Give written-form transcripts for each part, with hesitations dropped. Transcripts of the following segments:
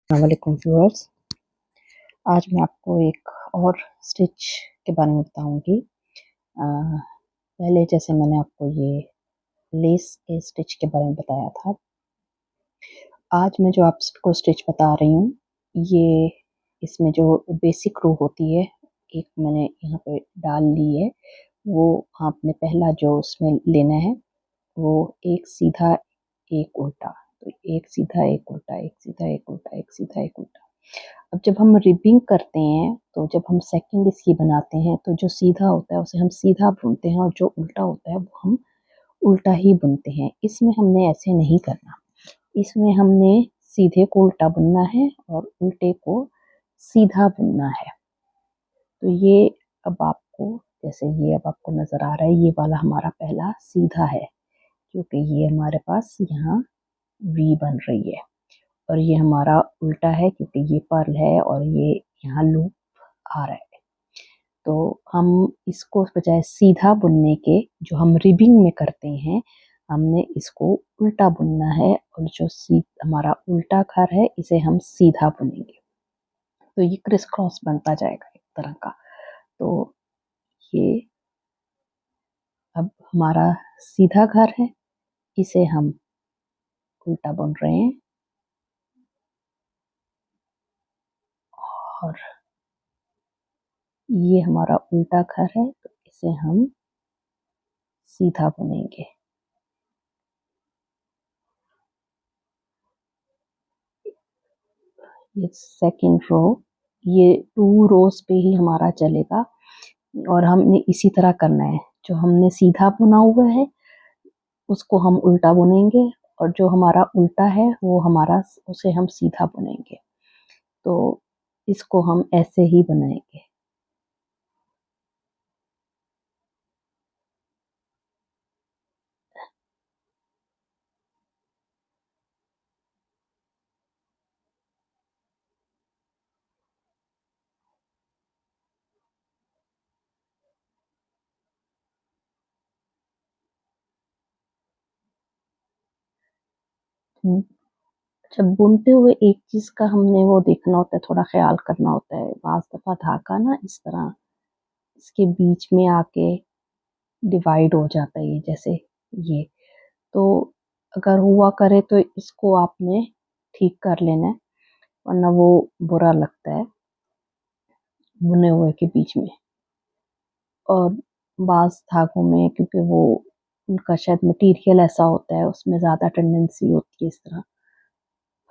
अस्सलामुअलैकुम व्यूअर्स। आज मैं आपको एक और स्टिच के बारे में बताऊंगी। पहले जैसे मैंने आपको ये लेस के स्टिच के बारे में बताया था, आज मैं जो आपको स्टिच बता रही हूँ ये इसमें जो बेसिक रो होती है, एक मैंने यहाँ पे डाल ली है। वो आपने पहला जो उसमें लेना है वो एक सीधा एक उल्टा, तो एक सीधा एक उल्टा, एक सीधा एक उल्टा, एक सीधा एक उल्टा। अब जब हम रिबिंग करते हैं तो जब हम सेकंड इसकी बनाते हैं तो जो सीधा होता है उसे हम सीधा बुनते हैं और जो उल्टा होता है वो हम उल्टा ही बुनते हैं। इसमें हमने ऐसे नहीं करना, इसमें हमने सीधे को उल्टा बुनना है और उल्टे को सीधा बुनना है। तो ये अब आपको जैसे ये अब आपको नजर आ रहा है, ये वाला हमारा पहला सीधा है क्योंकि ये हमारे पास यहाँ वी बन रही है, और ये हमारा उल्टा है क्योंकि ये पर्ल है और ये यहाँ लूप आ रहा है। तो हम इसको बजाय सीधा बुनने के जो हम रिबिंग में करते हैं, हमने इसको उल्टा बुनना है और जो हमारा उल्टा घर है इसे हम सीधा बुनेंगे। तो ये क्रिस क्रॉस बनता जाएगा एक तरह का। तो ये अब हमारा सीधा घर है, इसे हम उल्टा बुन रहे हैं और ये हमारा उल्टा घर है तो इसे हम सीधा बुनेंगे। ये सेकंड रो, ये 2 रोज पे ही हमारा चलेगा और हमने इसी तरह करना है। जो हमने सीधा बुना हुआ है उसको हम उल्टा बुनेंगे और जो हमारा उल्टा है वो हमारा उसे हम सीधा बुनेंगे। तो इसको हम ऐसे ही बनाएंगे। जब बुनते हुए एक चीज का हमने वो देखना होता है, थोड़ा ख्याल करना होता है। बाज दफा धागा ना इस तरह इसके बीच में आके डिवाइड हो जाता है, ये जैसे ये। तो अगर हुआ करे तो इसको आपने ठीक कर लेना है, वरना वो बुरा लगता है बुने हुए के बीच में। और बाज धागों में क्योंकि वो उनका शायद मटेरियल ऐसा होता है, उसमें ज़्यादा टेंडेंसी होती है इस तरह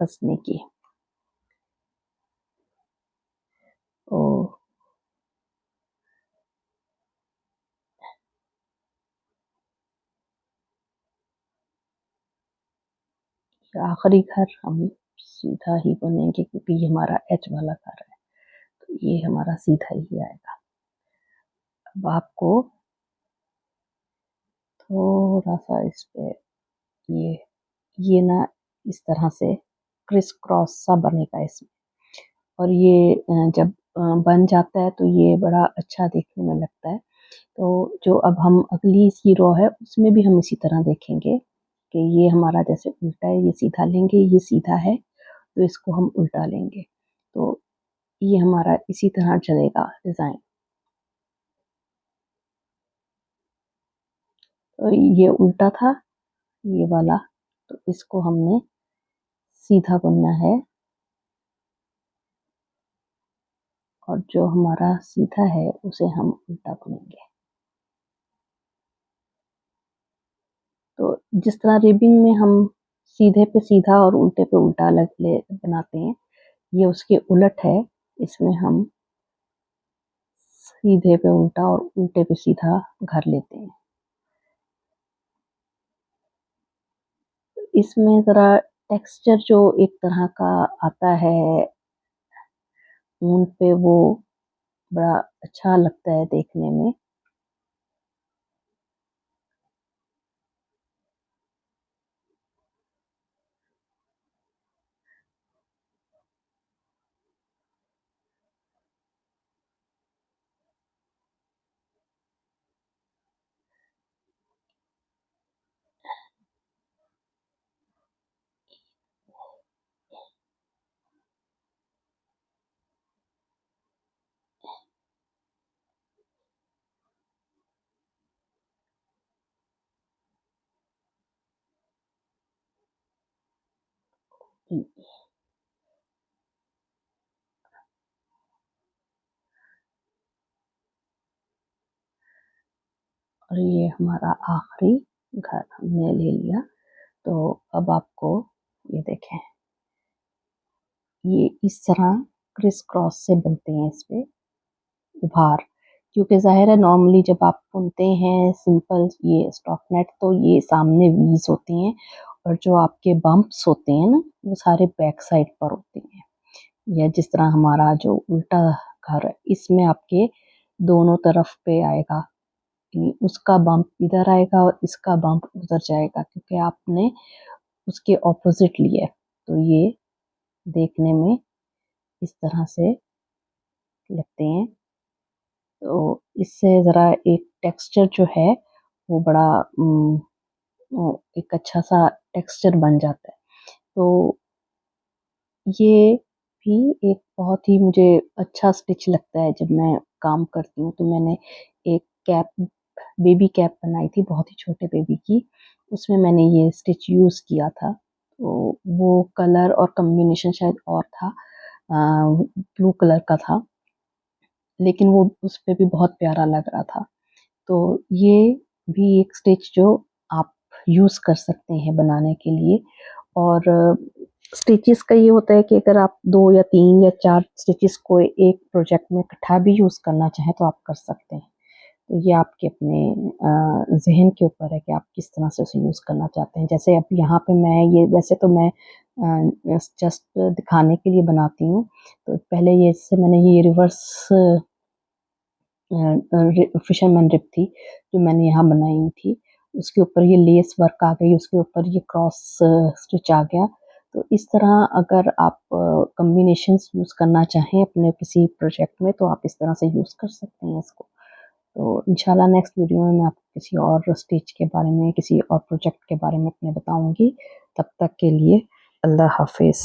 फंसने की। ओ आखिरी घर हम सीधा ही बुनेंगे क्योंकि ये हमारा एच वाला घर है, तो ये हमारा सीधा ही आएगा। अब आपको थोड़ा सा इस पे ये ये ना इस तरह से क्रिस क्रॉस सा बनेगा इसमें, और ये जब बन जाता है तो ये बड़ा अच्छा देखने में लगता है। तो जो अब हम अगली इसकी रो है उसमें भी हम इसी तरह देखेंगे कि ये हमारा जैसे उल्टा है, ये सीधा लेंगे, ये सीधा है तो इसको हम उल्टा लेंगे। तो ये हमारा इसी तरह चलेगा डिज़ाइन। तो ये उल्टा था ये वाला, तो इसको हमने सीधा बुनना है और जो हमारा सीधा है उसे हम उल्टा बुनेंगे। तो जिस तरह रिबिंग में हम सीधे पे सीधा और उल्टे पे उल्टा अलग ले बनाते हैं, ये उसके उलट है। इसमें हम सीधे पे उल्टा और उल्टे पे सीधा घर लेते हैं। इसमें ज़रा टेक्सचर जो एक तरह का आता है ऊन पे, वो बड़ा अच्छा लगता है देखने में। और ये हमारा आखिरी घर हमने ले लिया। तो अब आपको ये देखें, ये इस तरह क्रिस क्रॉस से बनते हैं इस पे उभार, क्योंकि जाहिर है नॉर्मली जब आप बुनते हैं सिंपल ये स्टॉक नेट तो ये सामने वीज होती हैं और जो आपके बम्प्स होते हैं ना वो सारे बैक साइड पर होते हैं। या जिस तरह हमारा जो उल्टा घर है इसमें आपके दोनों तरफ पे आएगा, उसका बम्प इधर आएगा और इसका बम्प उधर जाएगा क्योंकि आपने उसके ऑपोजिट लिया है। तो ये देखने में इस तरह से लगते हैं। तो इससे ज़रा एक टेक्सचर जो है वो बड़ा एक अच्छा सा टेक्सचर बन जाता है। तो ये भी एक बहुत ही मुझे अच्छा स्टिच लगता है जब मैं काम करती हूँ। तो मैंने एक कैप, बेबी कैप बनाई थी बहुत ही छोटे बेबी की, उसमें मैंने ये स्टिच यूज़ किया था। तो वो कलर और कॉम्बिनेशन शायद और था, ब्लू कलर का था, लेकिन वो उस पे भी बहुत प्यारा लग रहा था। तो ये भी एक स्टिच जो आप यूज़ कर सकते हैं बनाने के लिए। और स्टिचेस का ये होता है कि अगर आप 2 या 3 या 4 स्टिचेस को एक प्रोजेक्ट में इकट्ठा भी यूज़ करना चाहें तो आप कर सकते हैं। तो ये आपके अपने ज़हन के ऊपर है कि आप किस तरह से उसे यूज़ करना चाहते हैं। जैसे अब यहाँ पे मैं ये, वैसे तो मैं जस्ट दिखाने के लिए बनाती हूँ। तो पहले ये इससे मैंने ये रिवर्स फिशरमैन रिप थी जो मैंने यहाँ बनाई हुई थी, उसके ऊपर ये लेस वर्क आ गई, उसके ऊपर ये क्रॉस स्टिच आ गया। तो इस तरह अगर आप कॉम्बिनेशंस यूज़ करना चाहें अपने किसी प्रोजेक्ट में तो आप इस तरह से यूज़ कर सकते हैं इसको। तो इंशाल्लाह नेक्स्ट वीडियो में मैं आपको किसी और स्टिच के बारे में, किसी और प्रोजेक्ट के बारे में अपने बताऊंगी। तब तक के लिए अल्लाह हाफिज़।